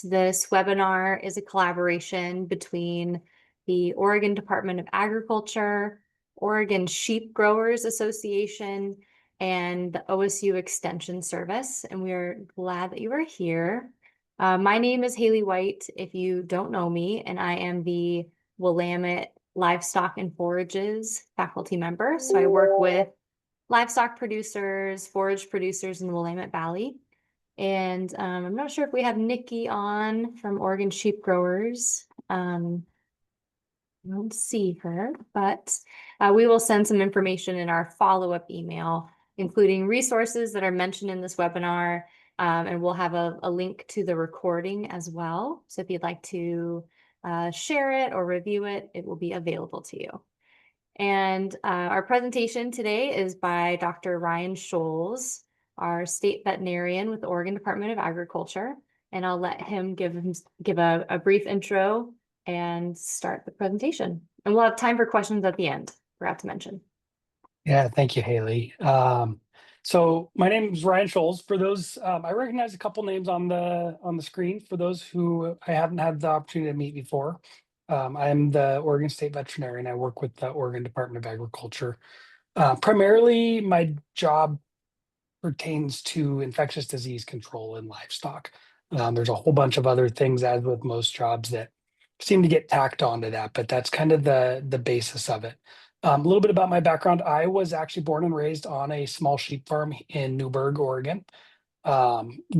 This webinar is a collaboration between the Oregon Department of Agriculture, Oregon Sheep Growers Association, and the OSU Extension Service, and we are glad that you are here. My name is Haley White, if you don't know me, and I am the Willamette Livestock and Forages faculty member. So I work with livestock producers, forage producers in the Willamette Valley. And I'm not sure if we have Nikki on from Oregon Sheep Growers. I don't see her, but we will send some information in our follow-up email, including resources that are mentioned in this webinar. And we'll have a link to the recording as well. So if you'd like to share it or review it, it will be available to you. And our presentation today is by Dr. Ryan Scholz, our state veterinarian with the Oregon Department of Agriculture. And I'll let him give a brief intro and start the presentation. And we'll have time for questions at the end, forgot to mention. Yeah, thank you, Haley. So my name is Ryan Scholz. For those, I recognize a couple names on the screen. For those who I haven't had the opportunity to meet before, I'm the Oregon State Veterinarian. I work with the Oregon Department of Agriculture. Primarily, my job pertains to infectious disease control in livestock. There's a whole bunch of other things, as with most jobs, that seem to get tacked onto that, but that's kind of the basis of it. A little bit about my background. I was actually born and raised on a small sheep farm in Newberg, Oregon.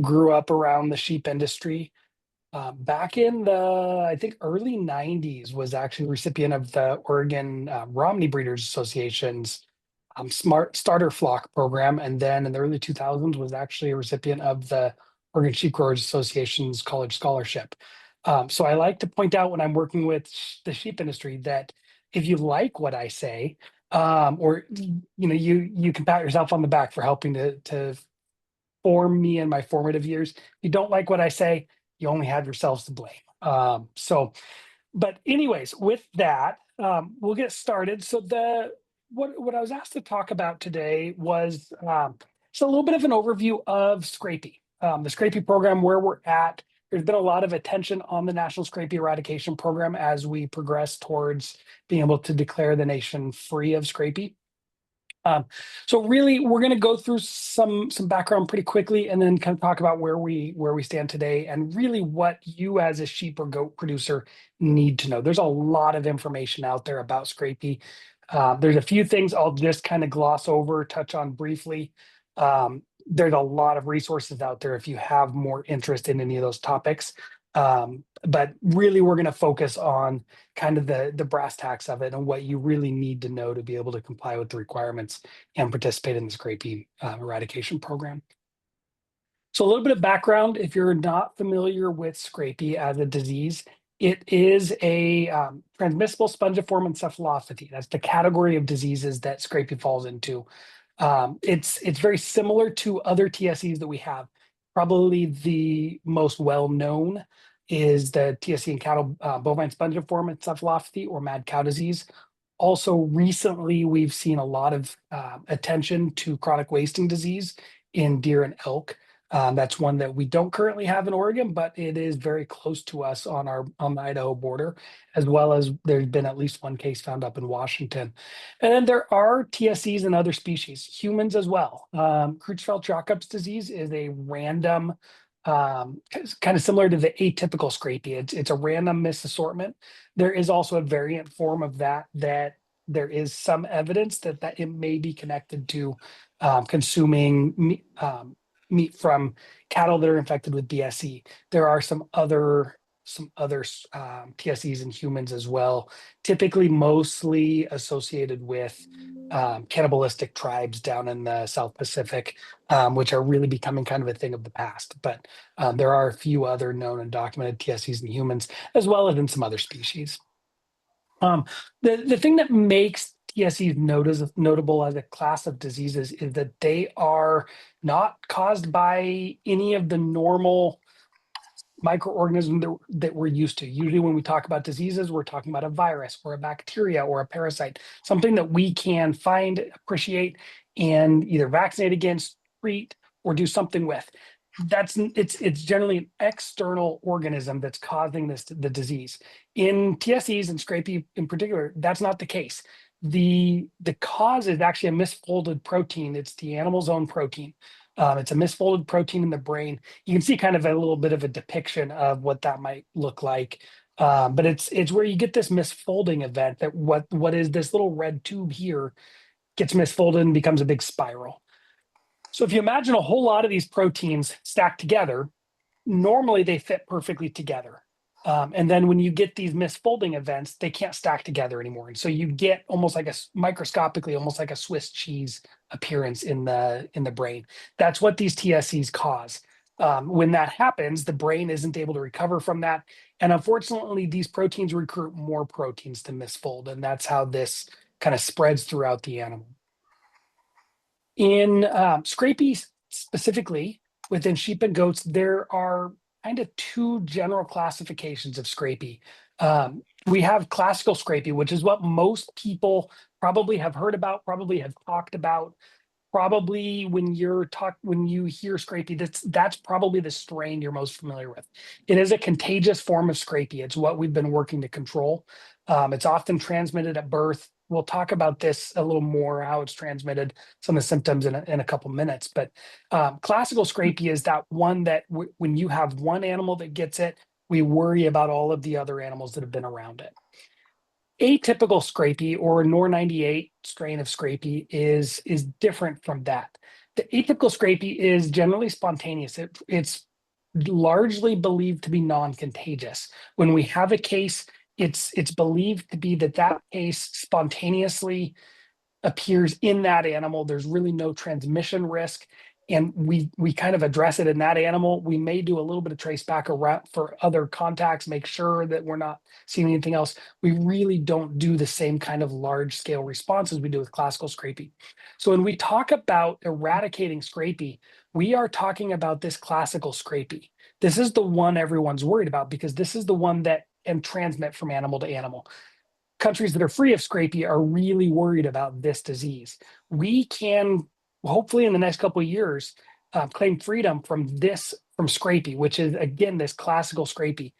Grew up around the sheep industry. Back in the, I think, early 90s, was actually a recipient of the Oregon Romney Breeders Association's Smart Starter Flock program. And then in the early 2000s was actually a recipient of the Oregon Sheep Growers Association's college scholarship. So I like to point out when I'm working with the sheep industry that if you like what I say, or you can pat yourself on the back for helping to form me in my formative years. If you don't like what I say, you only have yourselves to blame. But anyways, with that, we'll get started. So what I was asked to talk about today was just a little bit of an overview of Scrapie, the Scrapie program, where we're at. There's been a lot of attention on the National Scrapie Eradication Program as we progress towards being able to declare the nation free of Scrapie. So really, we're going to go through some background pretty quickly, and then kind of talk about where we stand today, and really what you as a sheep or goat producer need to know. There's a lot of information out there about Scrapie. There's a few things I'll just kind of gloss over, touch on briefly. There's a lot of resources out there if you have more interest in any of those topics. But really, we're going to focus on kind of the brass tacks of it and what you really need to know to be able to comply with the requirements and participate in the Scrapie eradication program. So a little bit of background, if you're not familiar with Scrapie as a disease, it is a transmissible spongiform encephalopathy. That's the category of diseases that Scrapie falls into. It's very similar to other TSEs that we have. Probably the most well-known is the TSE in cattle, bovine spongiform encephalopathy, or mad cow disease. Also, recently, we've seen a lot of attention to chronic wasting disease in deer and elk. That's one that we don't currently have in Oregon, but it is very close to us on the Idaho border, as well as there's been at least one case found up in Washington. And then there are TSEs in other species, humans as well. Creutzfeldt-Jakob's disease is a random, kind of similar to the atypical Scrapie. It's a random misassortment. There is also a variant form of that there is some evidence that it may be connected to consuming meat from cattle that are infected with BSE. There are some other TSEs in humans as well, typically mostly associated with cannibalistic tribes down in the South Pacific, which are really becoming kind of a thing of the past. But there are a few other known and documented TSEs in humans, as well as in some other species. The thing that makes TSEs notable as a class of diseases is that they are not caused by any of the normal microorganisms that we're used to. Usually when we talk about diseases, we're talking about a virus or a bacteria or a parasite, something that we can find, appreciate, and either vaccinate against, treat, or do something with. it's generally an external organism that's causing the disease. In TSEs and Scrapie in particular, that's not the case. The cause is actually a misfolded protein. It's the animal's own protein. It's a misfolded protein in the brain. You can see kind of a little bit of a depiction of what that might look like. But it's where you get this misfolding event, that what is this little red tube here gets misfolded and becomes a big spiral. So if you imagine a whole lot of these proteins stacked together, normally they fit perfectly together. And then when you get these misfolding events, they can't stack together anymore. And so you get almost like microscopically, almost like a Swiss cheese appearance in the brain. That's what these TSCs cause. When that happens, the brain isn't able to recover from that. And unfortunately, these proteins recruit more proteins to misfold. And that's how this kind of spreads throughout the animal. In Scrapie specifically, within sheep and goats, there are kind of two general classifications of Scrapie. We have classical Scrapie, which is what most people probably have heard about, probably have talked about. Probably when you hear Scrapie, that's probably the strain you're most familiar with. It is a contagious form of Scrapie. It's what we've been working to control. It's often transmitted at birth. We'll talk about this a little more, how it's transmitted, some of the symptoms in a couple minutes. But classical Scrapie is that one that when you have one animal that gets it, we worry about all of the other animals that have been around it. Atypical Scrapie, or NOR98 strain of Scrapie, is different from that. The atypical Scrapie is generally spontaneous. It's largely believed to be non-contagious. When we have a case, it's believed to be that case spontaneously appears in that animal. There's really no transmission risk. And we kind of address it in that animal. We may do a little bit of trace back around for other contacts, make sure that we're not seeing anything else. We really don't do the same kind of large scale response as we do with classical Scrapie. So when we talk about eradicating Scrapie, we are talking about this classical Scrapie. This is the one everyone's worried about because this is the one that can transmit from animal to animal. Countries that are free of Scrapie are really worried about this disease. We can hopefully in the next couple of years claim freedom from Scrapie, which is again this classical Scrapie,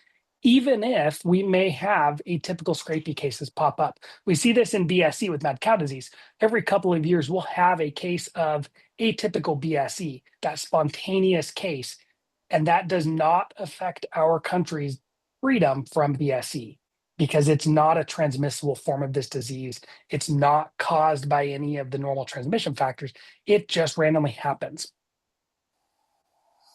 even if we may have atypical Scrapie cases pop up. We see this in BSE with mad cow disease. Every couple of years we'll have a case of atypical BSE, that spontaneous case, and that does not affect our country's freedom from BSE, because it's not a transmissible form of this disease. It's not caused by any of the normal transmission factors. It just randomly happens.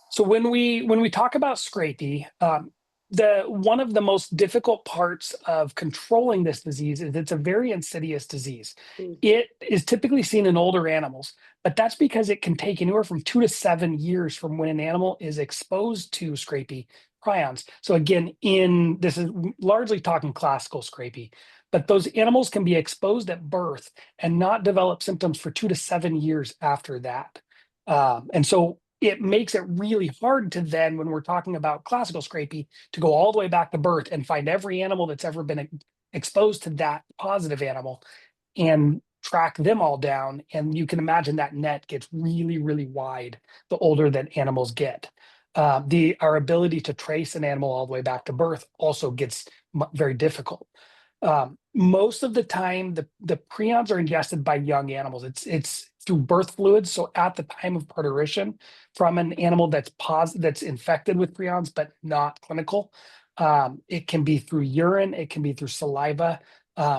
So when we talk about Scrapie, one of the most difficult parts of controlling this disease is it's a very insidious disease. It is typically seen in older animals, but that's because it can take anywhere from 2 to 7 years from when an animal is exposed to Scrapie prions. So again, this is largely talking classical Scrapie, but those animals can be exposed at birth and not develop symptoms for 2 to 7 years after that. And so it makes it really hard to then, when we're talking about classical Scrapie, to go all the way back to birth and find every animal that's ever been exposed to that positive animal and track them all down. And you can imagine that net gets really, really wide the older that animals get. Our ability to trace an animal all the way back to birth also gets very difficult. Most of the time, the prions are ingested by young animals. It's through birth fluids. So at the time of parturition from an animal that's infected with prions, but not clinical. It can be through urine. It can be through saliva.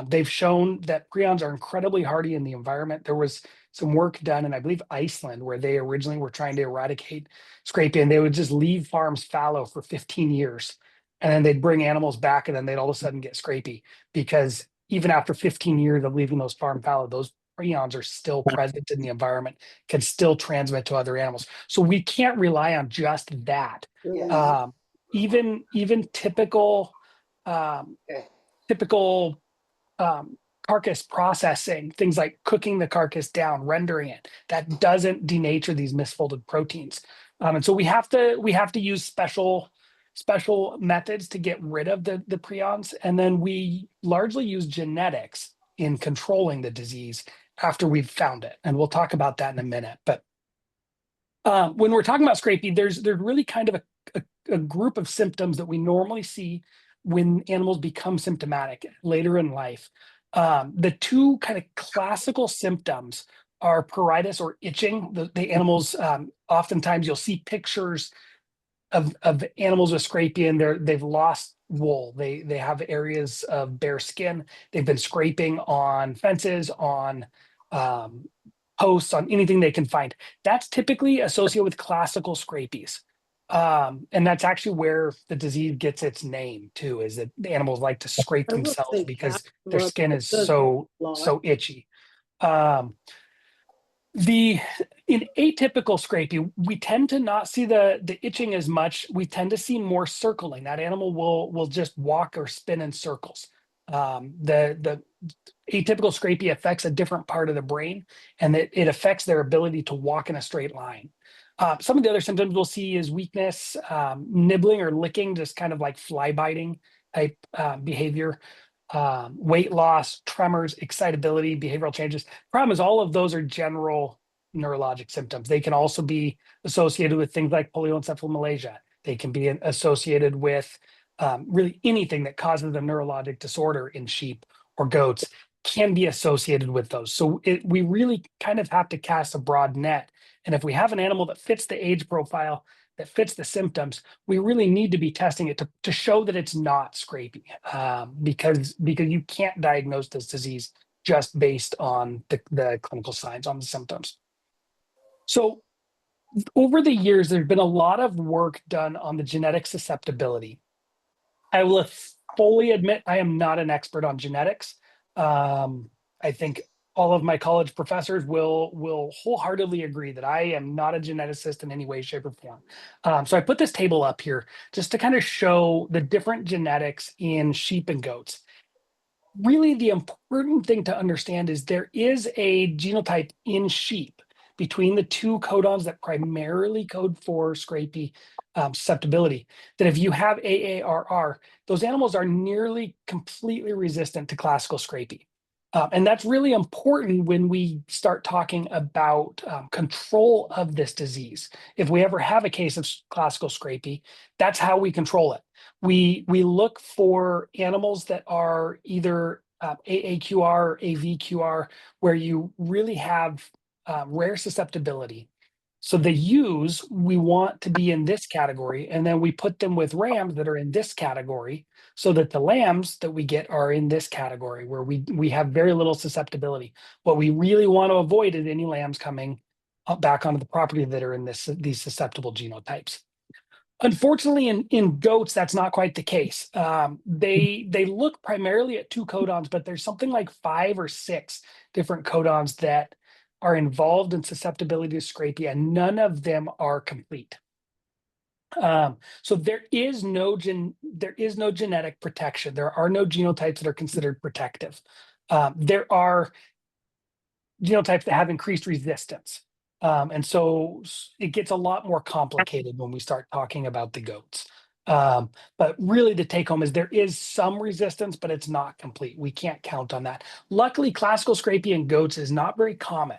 They've shown that prions are incredibly hardy in the environment. There was some work done in, I believe, Iceland, where they originally were trying to eradicate Scrapie, and they would just leave farms fallow for 15 years. And then they'd bring animals back, and then they'd all of a sudden get Scrapie, because even after 15 years of leaving those farm fallow, those prions are still present in the environment, can still transmit to other animals. So we can't rely on just that. Yeah. Even typical carcass processing, things like cooking the carcass down, rendering it, that doesn't denature these misfolded proteins. And so we have to use special methods to get rid of the prions. And then we largely use genetics in controlling the disease after we've found it. And we'll talk about that in a minute. But When we're talking about Scrapie, there's really kind of a group of symptoms that we normally see when animals become symptomatic later in life. The two kind of classical symptoms are pruritus or itching. The animals, oftentimes you'll see pictures of animals with Scrapie, and they've lost wool. They have areas of bare skin. They've been scraping on fences, on um, posts, on anything they can find. That's typically associated with classical Scrapies. And that's actually where the disease gets its name too, is that the animals like to scrape I will themselves say cat because their rub, skin but is does not fly. so itchy. Um, the in atypical Scrapie, we tend to not see the itching as much. We tend to see more circling. That animal will just walk or spin in circles. The atypical Scrapie affects a different part of the brain, and it affects their ability to walk in a straight line. Some of the other symptoms we'll see is weakness, nibbling or licking, just kind of like fly biting type behavior, weight loss, tremors, excitability, behavioral changes. Problem is, all of those are general neurologic symptoms. They can also be associated with things like polioencephalomalacia. They can be associated with really anything that causes a neurologic disorder in sheep or goats can be associated with those. So we really kind of have to cast a broad net. And if we have an animal that fits the age profile, that fits the symptoms, we really need to be testing it to show that it's not Scrapie, because you can't diagnose this disease just based on the clinical signs, on the symptoms. So over the years, there's been a lot of work done on the genetic susceptibility. I will fully admit I am not an expert on genetics. I think all of my college professors will wholeheartedly agree that I am not a geneticist in any way, shape, or form. So I put this table up here just to kind of show the different genetics in sheep and goats. Really, the important thing to understand is there is a genotype in sheep between the two codons that primarily code for Scrapie susceptibility, that if you have AARR, those animals are nearly completely resistant to classical Scrapie. And that's really important when we start talking about control of this disease. If we ever have a case of classical Scrapie, that's how we control it. We look for animals that are either AAQR or AVQR, where you really have rare susceptibility. So the ewes we want to be in this category, and then we put them with rams that are in this category, so that the lambs that we get are in this category where we have very little susceptibility. What we really want to avoid is any lambs coming back onto the property that are in these susceptible genotypes. Unfortunately, in goats, that's not quite the case. They look primarily at two codons, but there's something like 5 or 6 different codons that are involved in susceptibility to Scrapie, and none of them are complete. So there is no genetic protection. There are no genotypes that are considered protective. There are genotypes that have increased resistance. And so it gets a lot more complicated when we start talking about the goats. But really the take home is there is some resistance, but it's not complete. We can't count on that. Luckily, classical Scrapie in goats is not very common.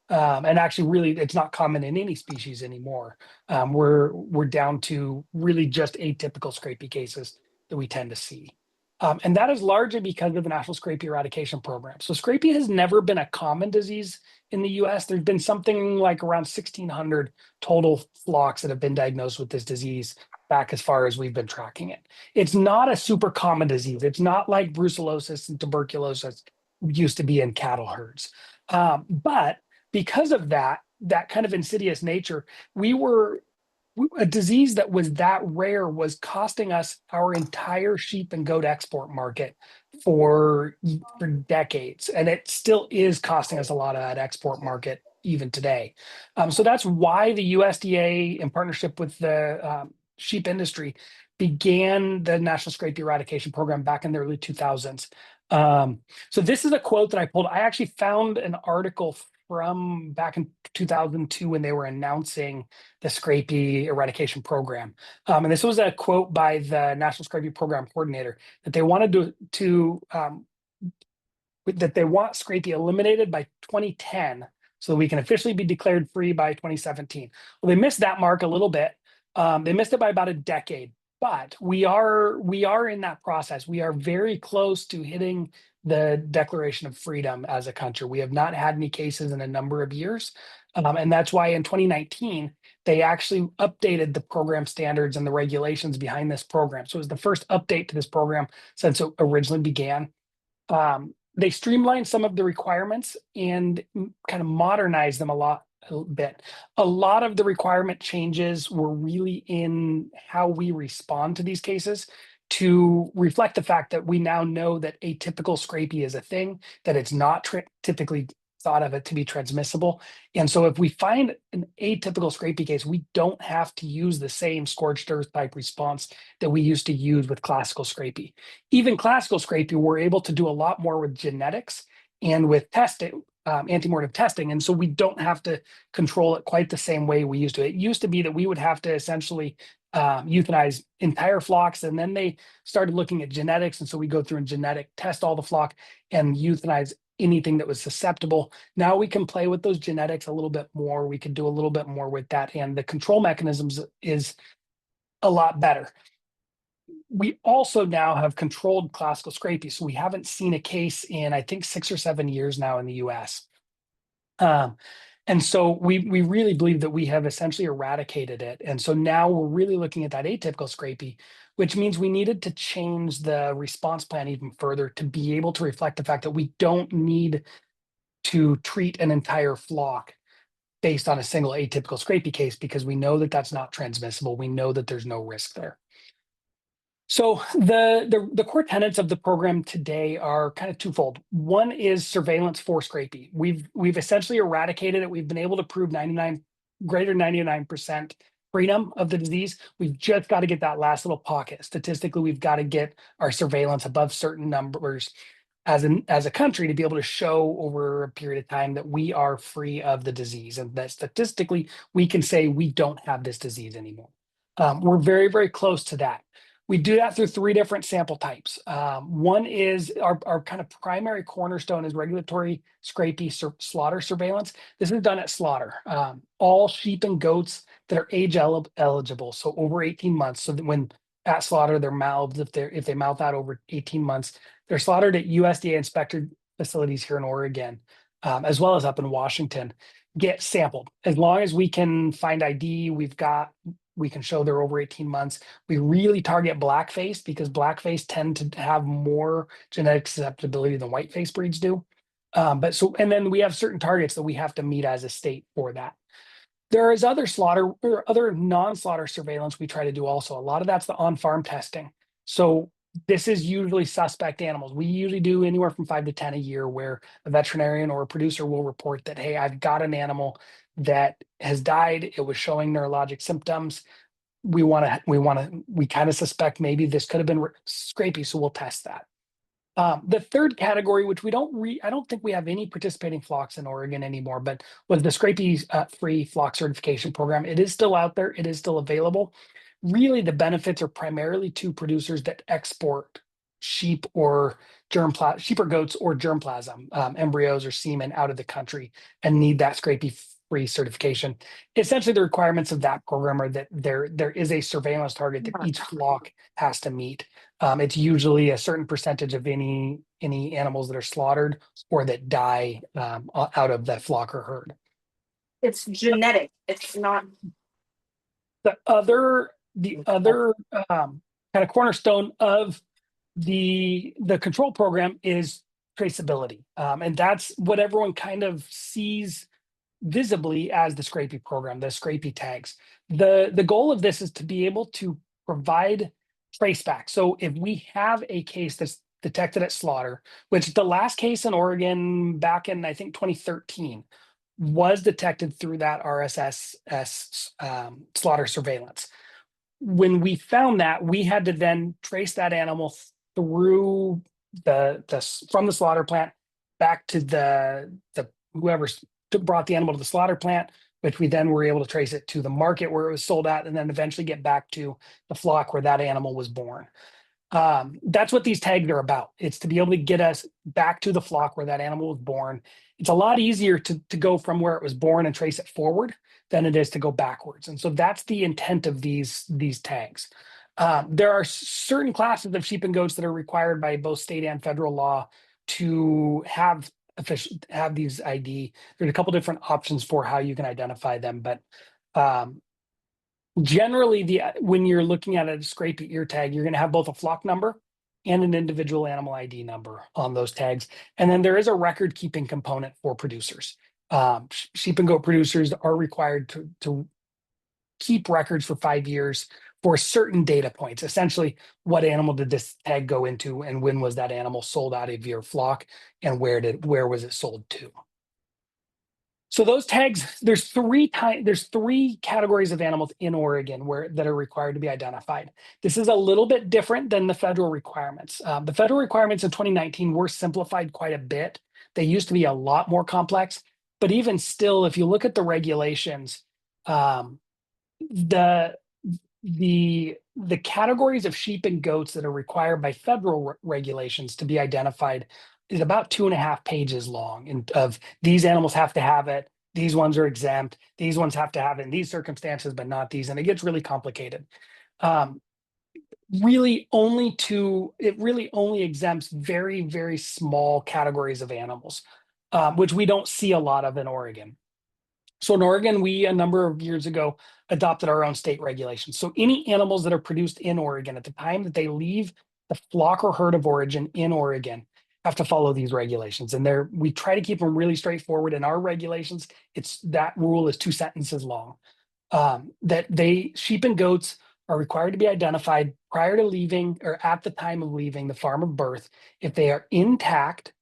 And actually, really, it's not common in any species anymore. We're down to really just atypical Scrapie cases that we tend to see. And that is largely because of the National Scrapie Eradication Program. So Scrapie has never been a common disease in the US. There's been something like around 1,600 total flocks that have been diagnosed with this disease back as far as we've been tracking it. It's not a super common disease. It's not like brucellosis and tuberculosis used to be in cattle herds. But because of that kind of insidious nature, a disease that was that rare was costing us our entire sheep and goat export market for decades. And it still is costing us a lot of that export market even today. So that's why the USDA, in partnership with the sheep industry, began the National Scrapie Eradication Program back in the early 2000s. So this is a quote that I pulled. I actually found an article from back in 2002 when they were announcing the Scrapie Eradication Program. And this was a quote by the National Scrapie Program Coordinator that they wanted that they want Scrapie eliminated by 2010 so we can officially be declared free by 2017. Well, they missed that mark a little bit. They missed it by about a decade, but we are in that process. We are very close to hitting the Declaration of Freedom as a country. We have not had any cases in a number of years. And that's why in 2019, they actually updated the program standards and the regulations behind this program. So it was the first update to this program since it originally began. They streamlined some of the requirements and kind of modernized them a bit. A lot of the requirement changes were really in how we respond to these cases to reflect the fact that we now know that atypical scrapie is a thing, that it's not typically thought of it to be transmissible. And so if we find an atypical scrapie case, we don't have to use the same scorched earth type response that we used to use with classical scrapie. Even classical scrapie, we're able to do a lot more with genetics and with testing, antemortem testing. And so we don't have to control it quite the same way we used to. It used to be that we would have to essentially euthanize entire flocks, and then they started looking at genetics. And so we go through and genetic test all the flock and euthanize anything that was susceptible. Now we can play with those genetics a little bit more. We can do a little bit more with that. And the control mechanisms is a lot better. We also now have controlled classical scrapie. So we haven't seen a case in, I think, 6 or 7 years now in the US. And so we really believe that we have essentially eradicated it. And so now we're really looking at that atypical scrapie, which means we needed to change the response plan even further to be able to reflect the fact that we don't need to treat an entire flock based on a single atypical scrapie case, because we know that that's not transmissible. We know that there's no risk there. So the core tenets of the program today are kind of twofold. One is surveillance for scrapie. We've essentially eradicated it. We've been able to prove greater 99% freedom of the disease. We've just got to get that last little pocket. Statistically, we've got to get our surveillance above certain numbers as a country to be able to show over a period of time that we are free of the disease, and that statistically we can say we don't have this disease anymore. We're very, very close to that. We do that through 3 different sample types. One is our kind of primary cornerstone is regulatory scrapie slaughter surveillance. This is done at slaughter. All sheep and goats that are age eligible, so over 18 months, so that when at slaughter they're mouthed, if they mouth out over 18 months, they're slaughtered at USDA inspected facilities here in Oregon, as well as up in Washington, get sampled. As long as we can find ID, we can show they're over 18 months. We really target blackface because blackface tend to have more genetic susceptibility than whiteface breeds do. And then we have certain targets that we have to meet as a state for that. There is other slaughter or other non-slaughter surveillance we try to do also. A lot of that's the on-farm testing. So this is usually suspect animals. We usually do anywhere from 5 to 10 a year, where a veterinarian or a producer will report that, hey, I've got an animal that has died. It was showing neurologic symptoms. We kind of suspect maybe this could have been scrapie, so we'll test that. The third category, which I don't think we have any participating flocks in Oregon anymore, but was the scrapie free flock certification program. It is still out there. It is still available. Really, the benefits are primarily to producers that export sheep or sheep or goats or germplasm, embryos or semen out of the country and need that scrapie free certification. Essentially, the requirements of that program are that there is a surveillance target that each flock has to meet. It's usually a certain percentage of any animals that are slaughtered or that die out of that flock or herd. It's genetic. It's not. The other kind of cornerstone of the control program is traceability, and that's what everyone kind of sees visibly as the Scrapie program, the Scrapie tags. The goal of this is to be able to provide traceback. So if we have a case that's detected at slaughter, which the last case in Oregon back in, I think, 2013 was detected through that RSS slaughter surveillance. When we found that, we had to then trace that animal through from the slaughter plant back to the whoever brought the animal to the slaughter plant, which we then were able to trace it to the market where it was sold at, and then eventually get back to the flock where that animal was born. That's what these tags are about. It's to be able to get us back to the flock where that animal was born, it's a lot easier to go from where it was born and trace it forward than it is to go backwards. And so that's the intent of these tags. There are certain classes of sheep and goats that are required by both state and federal law to have these ID. There's a couple different options for how you can identify them, but generally, when you're looking at a Scrapie ear tag, you're going to have both a flock number and an individual animal ID number on those tags. And then there is a record keeping component for producers. Sheep and goat producers are required to keep records for 5 years for certain data points. Essentially, what animal did this tag go into, and when was that animal sold out of your flock, and where was it sold to? So those tags, there's three categories of animals in Oregon that are required to be identified. This is a little bit different than the federal requirements. The federal requirements in 2019 were simplified quite a bit. They used to be a lot more complex, but even still, if you look at the regulations, the categories of sheep and goats that are required by federal regulations to be identified is about 2.5 pages long, and of these animals have to have it, these ones are exempt, these ones have to have it in these circumstances, but not these, and it gets really complicated. It really only exempts very, very small categories of animals, which we don't see a lot of in Oregon. So in Oregon, we, a number of years ago, adopted our own state regulations. So any animals that are produced in Oregon at the time that they leave the flock or herd of origin in Oregon have to follow these regulations. And we try to keep them really straightforward. In our regulations, that rule is 2 sentences long. Sheep and goats are required to be identified prior to leaving or at the time of leaving the farm of birth if they are intact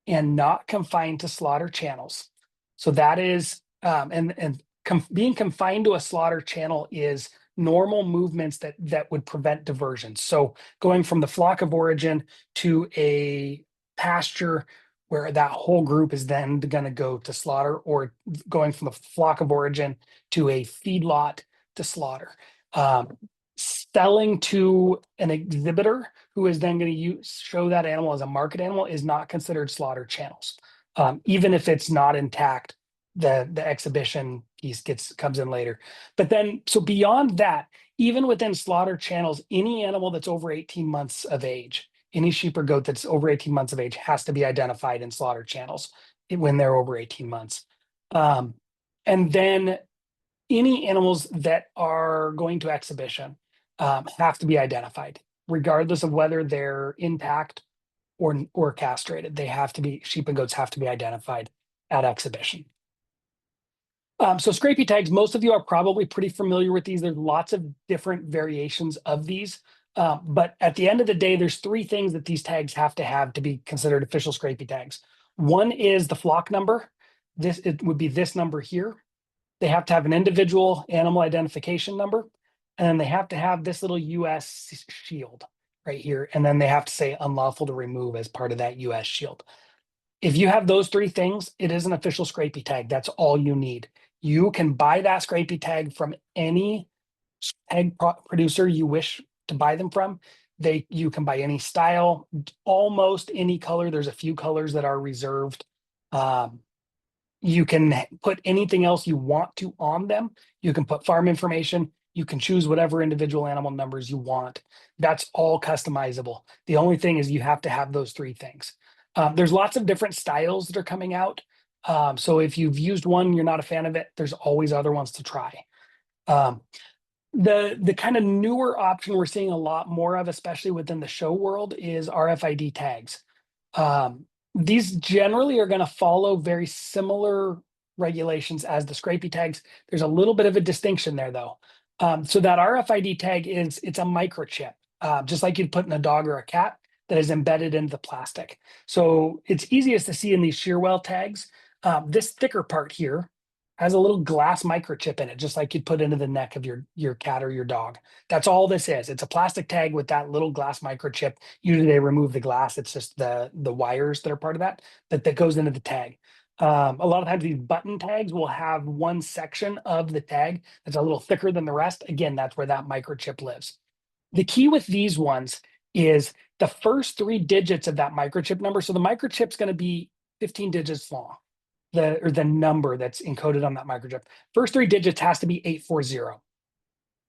and not confined to slaughter channels. So that is being confined to a slaughter channel is normal movements that would prevent diversion. So going from the flock of origin to a pasture where that whole group is then going to go to slaughter, or going from the flock of origin to a feedlot to slaughter. Selling to an exhibitor who is then going to show that animal as a market animal is not considered slaughter channels, even if it's not intact. The exhibition piece comes in later. But then, so beyond that, even within slaughter channels, any animal that's over 18 months of age, any sheep or goat that's over 18 months of age has to be identified in slaughter channels when they're over 18 months. And then any animals that are going to exhibition have to be identified, regardless of whether they're intact or castrated. Sheep and goats have to be identified at exhibition. So Scrapie tags, most of you are probably pretty familiar with these. There's lots of different variations of these. But at the end of the day, there's 3 things that these tags have to be considered official Scrapie tags. One is the flock number. It would be this number here. They have to have an individual animal identification number. And then they have to have this little US shield right here. And then they have to say unlawful to remove as part of that US shield. If you have those 3 things, it is an official Scrapie tag. That's all you need. You can buy that Scrapie tag from any tag producer you wish to buy them from. You can buy any style, almost any color. There's a few colors that are reserved. You can put anything else you want to on them. You can put farm information. You can choose whatever individual animal numbers you want. That's all customizable. The only thing is you have to have those 3 things. There's lots of different styles that are coming out. So if you've used one, you're not a fan of it, there's always other ones to try. The kind of newer option we're seeing a lot more of, especially within the show world, is RFID tags. These generally are going to follow very similar regulations as the Scrapie tags. There's a little bit of a distinction there, though. So that RFID tag it's a microchip, just like you'd put in a dog or a cat, that is embedded into the plastic. So it's easiest to see in these shearwell tags. This thicker part here has a little glass microchip in it, just like you'd put into the neck of your cat or your dog. That's all this is. It's a plastic tag with that little glass microchip. Usually they remove the glass. It's just the wires that are part of that goes into the tag. A lot of times these button tags will have one section of the tag that's a little thicker than the rest. Again, that's where that microchip lives. The key with these ones is the first 3 digits of that microchip number. So the microchip's going to be 15 digits long. the number that's encoded on that microchip. First 3 digits has to be 840.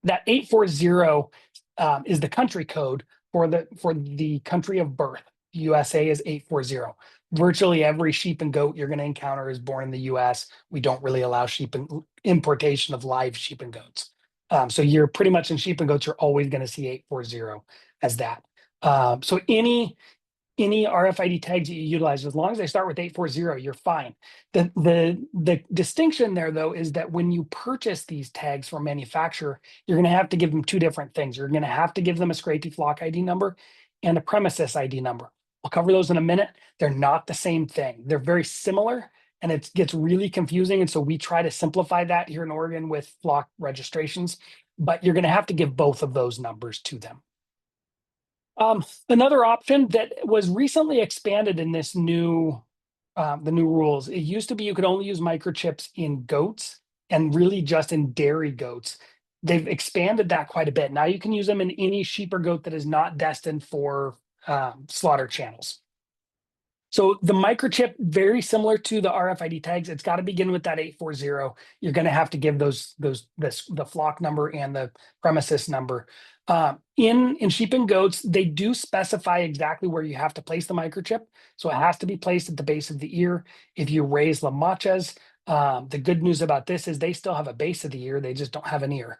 That 840 is the country code for the country of birth. USA is 840. Virtually every sheep and goat you're going to encounter is born in the US. We don't really allow sheep and importation of live sheep and goats. So you're pretty much in sheep and goats, you're always going to see 840 as that. So any RFID tags that you utilize, as long as they start with 840, you're fine. The distinction there, though, is that when you purchase these tags from manufacturer, you're going to have to give them 2 different things. You're going to have to give them a Scrapie flock ID number and a premises ID number. I'll cover those in a minute. They're not the same thing. They're very similar, and it gets really confusing. And so we try to simplify that here in Oregon with flock registrations, but you're going to have to give both of those numbers to them. Another option that was recently expanded in this new, the new rules, it used to be you could only use microchips in goats and really just in dairy goats. They've expanded that quite a bit. Now you can use them in any sheep or goat that is not destined for slaughter channels. So the microchip, very similar to the RFID tags, it's got to begin with that 840. You're going to have to give the flock number and the premises number. In sheep and goats, they do specify exactly where you have to place the microchip. So it has to be placed at the base of the ear. If you raise lamachas, the good news about this is they still have a base of the ear, they just don't have an ear.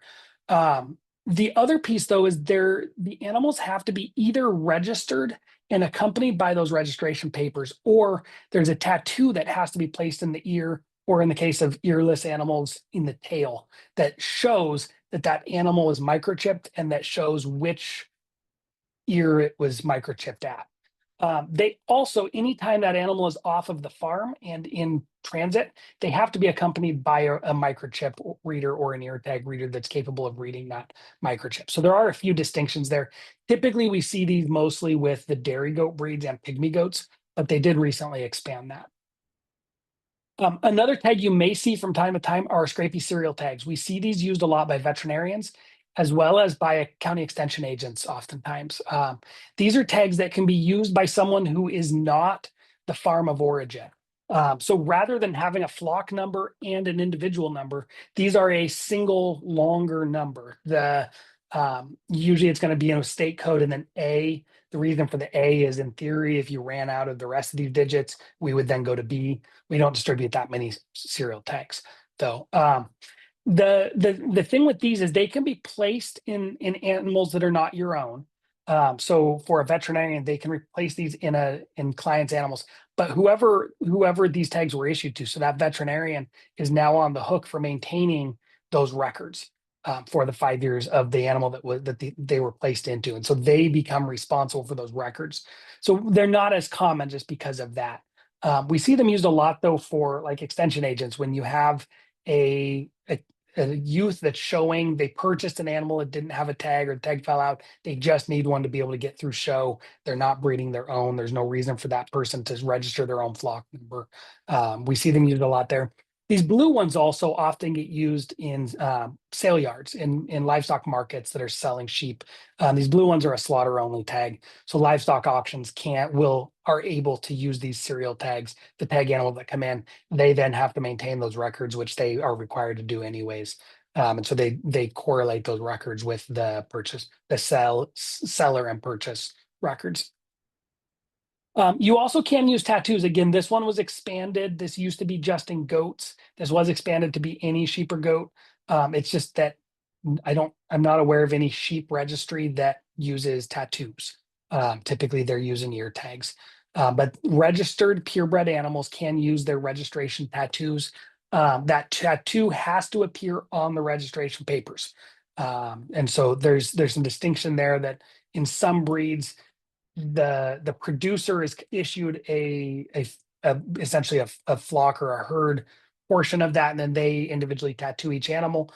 The other piece, though, is the animals have to be either registered and accompanied by those registration papers, or there's a tattoo that has to be placed in the ear, or in the case of earless animals, in the tail, that shows that animal is microchipped and that shows which ear it was microchipped at. They also, anytime that animal is off of the farm and in transit, they have to be accompanied by a microchip reader or an ear tag reader that's capable of reading that microchip. So there are a few distinctions there. Typically, we see these mostly with the dairy goat breeds and pygmy goats, but they did recently expand that. Another tag you may see from time to time are Scrapie serial tags. We see these used a lot by veterinarians, as well as by county extension agents oftentimes. These are tags that can be used by someone who is not the farm of origin. So rather than having a flock number and an individual number, these are a single longer number. Usually it's going to be in a state code and then A. The reason for the A is, in theory, if you ran out of the rest of these digits, we would then go to B. We don't distribute that many serial tags, though. The thing with these is they can be placed in animals that are not your own. So for a veterinarian, they can replace these in clients' animals. But whoever these tags were issued to, so that veterinarian is now on the hook for maintaining those records for the 5 years of the animal they were placed into, and so they become responsible for those records. So they're not as common just because of that. We see them used a lot, though, for like extension agents when you have a youth that's showing they purchased an animal that didn't have a tag, or the tag fell out. They just need one to be able to get through show. They're not breeding their own. There's no reason for that person to register their own flock number. We see them used a lot there. These blue ones also often get used in sale yards, in livestock markets that are selling sheep. These blue ones are a slaughter only tag. So livestock auctions are able to use these serial tags, the tag animal that come in. They then have to maintain those records, which they are required to do anyways. And so they correlate those records with the seller and purchase records. You also can use tattoos. Again, this one was expanded. This used to be just in goats. This was expanded to be any sheep or goat. It's just that I'm not aware of any sheep registry that uses tattoos. Typically they're using ear tags. But registered purebred animals can use their registration tattoos. That tattoo has to appear on the registration papers. And so there's some distinction there that in some breeds, the producer is issued essentially a flock or a herd portion of that, and then they individually tattoo each animal,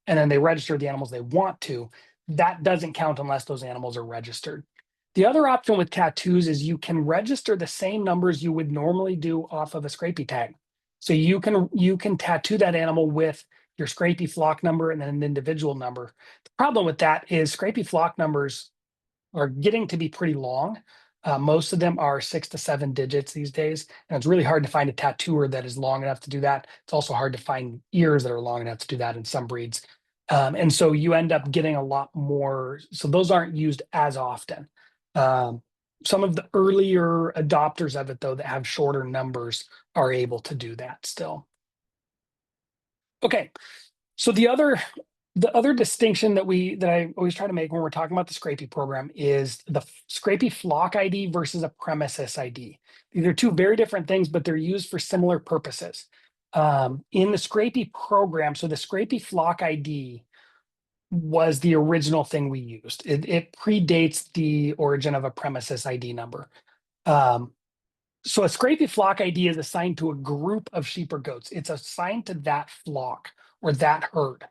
and then they register the animals they want to. That doesn't count unless those animals are registered. The other option with tattoos is you can register the same numbers you would normally do off of a Scrapie tag. So you can tattoo that animal with your Scrapie flock number and then an individual number. The problem with that is Scrapie flock numbers are getting to be pretty long. Most of them are 6 to 7 digits these days, and it's really hard to find a tattooer that is long enough to do that. It's also hard to find ears that are long enough to do that in some breeds. And so you end up getting a lot more. So those aren't used as often. Some of the earlier adopters of it, though, that have shorter numbers are able to do that still. Okay, so the other distinction that I always try to make when we're talking about the Scrapie program is the Scrapie flock ID versus a premises ID. These are two very different things, but they're used for similar purposes. In the Scrapie program, so the Scrapie flock ID was the original thing we used. It predates the origin of a premises ID number. So a Scrapie flock ID is assigned to a group of sheep or goats. It's assigned to that flock or that herd.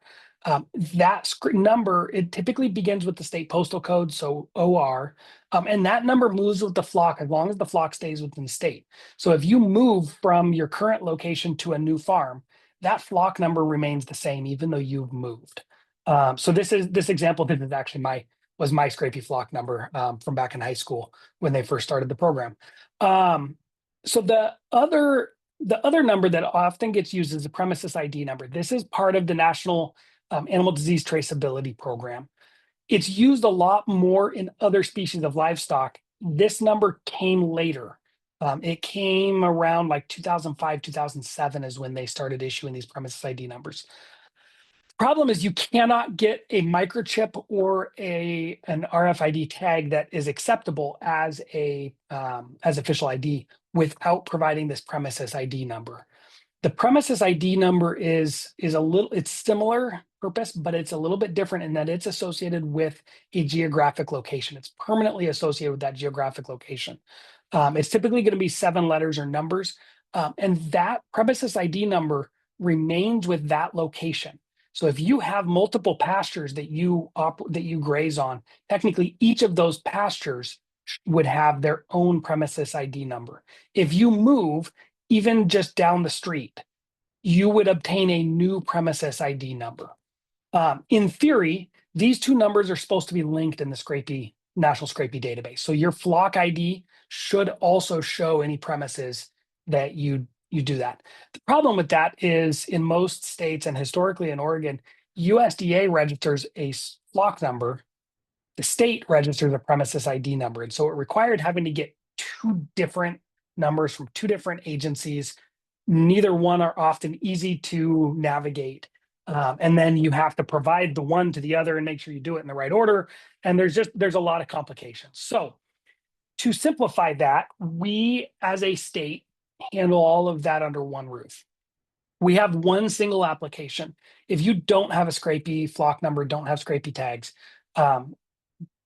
That number, it typically begins with the state postal code, so OR, and that number moves with the flock as long as the flock stays within the state. So if you move from your current location to a new farm, that flock number remains the same even though you've moved. So this example, this is actually was my Scrapie flock number from back in high school when they first started the program. So the other number that often gets used is the premises ID number. This is part of the National Animal Disease Traceability Program. It's used a lot more in other species of livestock. This number came later. It came around like 2005, 2007 is when they started issuing these premises ID numbers. Problem is you cannot get a microchip or an RFID tag that is acceptable as official ID without providing this premises ID number. The premises ID number it's similar purpose, but it's a little bit different in that it's associated with a geographic location. It's permanently associated with that geographic location. It's typically going to be 7 letters or numbers, and that premises ID number remains with that location. So if you have multiple pastures that you graze on, technically each of those pastures would have their own premises ID number. If you move even just down the street, you would obtain a new premises ID number. In theory, these two numbers are supposed to be linked in the National Scrapie database. So your flock ID should also show any premises that you do that. The problem with that is in most states and historically in Oregon, USDA registers a flock number. The state registers a premises ID number. And so it required having to get 2 different numbers from 2 different agencies. Neither one are often easy to navigate. And then you have to provide the one to the other and make sure you do it in the right order. And there's a lot of complications. So to simplify that, we as a state handle all of that under one roof. We have one single application. If you don't have a Scrapie flock number, don't have Scrapie tags,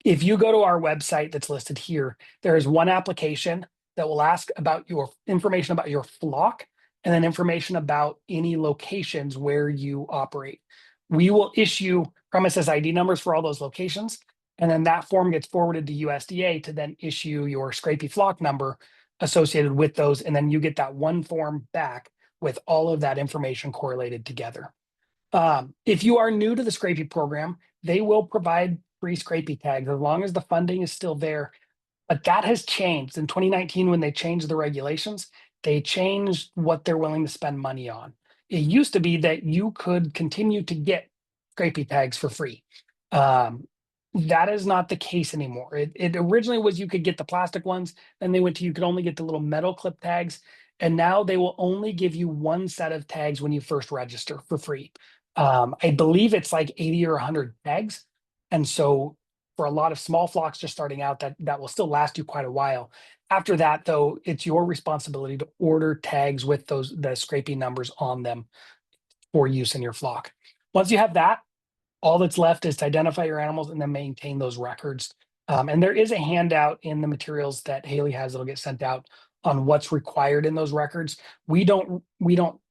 if you go to our website that's listed here, there is one application that will ask about your information about your flock and then information about any locations where you operate. We will issue premises ID numbers for all those locations, and then that form gets forwarded to USDA to then issue your Scrapie flock number associated with those, and then you get that one form back with all of that information correlated together. If you are new to the Scrapie program, they will provide free Scrapie tags as long as the funding is still there. But that has changed. In 2019, when they changed the regulations, they changed what they're willing to spend money on. It used to be that you could continue to get Scrapie tags for free. That is not the case anymore. It originally was you could get the plastic ones, then they went to you could only get the little metal clip tags, and now they will only give you one set of tags when you first register for free. I believe it's like 80 or 100 tags. And so for a lot of small flocks just starting out, that will still last you quite a while. After that, though, it's your responsibility to order tags with the Scrapie numbers on them for use in your flock. Once you have that, all that's left is to identify your animals and then maintain those records. And there is a handout in the materials that Haley has that'll get sent out on what's required in those records. We don't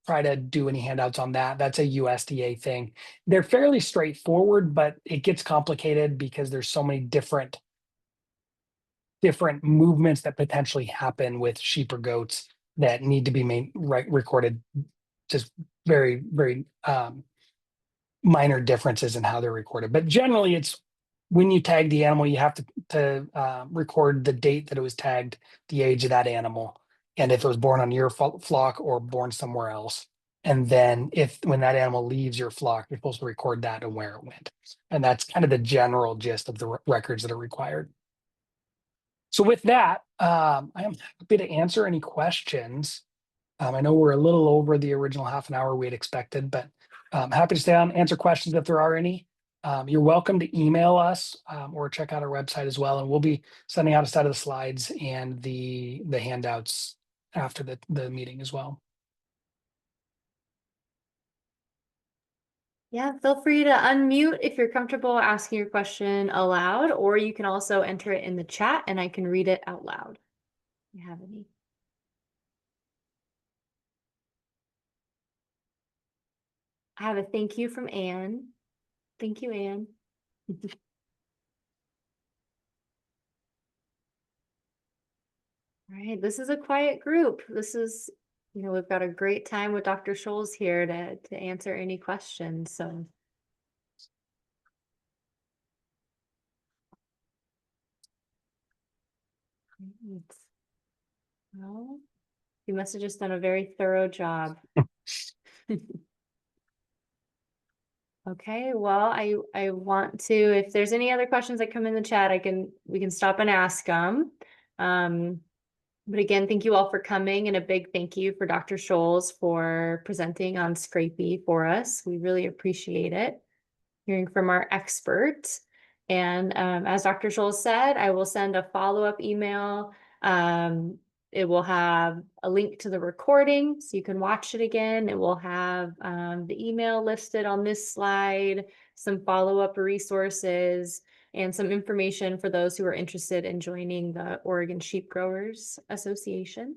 try to do any handouts on that. That's a USDA thing. They're fairly straightforward, but it gets complicated because there's so many different movements that potentially happen with sheep or goats that need to be recorded. Just very, very minor differences in how they're recorded. But generally, when you tag the animal, you have to record the date that it was tagged, the age of that animal, and if it was born on your flock or born somewhere else. And then when that animal leaves your flock, you're supposed to record that and where it went. And that's kind of the general gist of the records that are required. So with that, I am happy to answer any questions. I know we're a little over the original half an hour we had expected, but I'm happy to stay on, answer questions if there are any. You're welcome to email us or check out our website as well. And we'll be sending out a set of the slides and the handouts after the meeting as well. Yeah, feel free to unmute if you're comfortable asking your question aloud, or you can also enter it in the chat and I can read it out loud. If you have any. I have a thank you from Anne. Thank you, Anne. All right, this is a quiet group. This is, we've got a great time with Dr. Scholz here to answer any questions. So. Great. Well, you must have just done a very thorough job. Okay, well, I want to, if there's any other questions that come in the chat, we can stop and ask them. But again, thank you all for coming, and a big thank you for Dr. Scholz for presenting on Scrapie for us. We really appreciate it, hearing from our expert. And as Dr. Scholz said, I will send a follow-up email. It will have a link to the recording so you can watch it again. It will have the email listed on this slide, some follow-up resources, and some information for those who are interested in joining the Oregon Sheep Growers Association.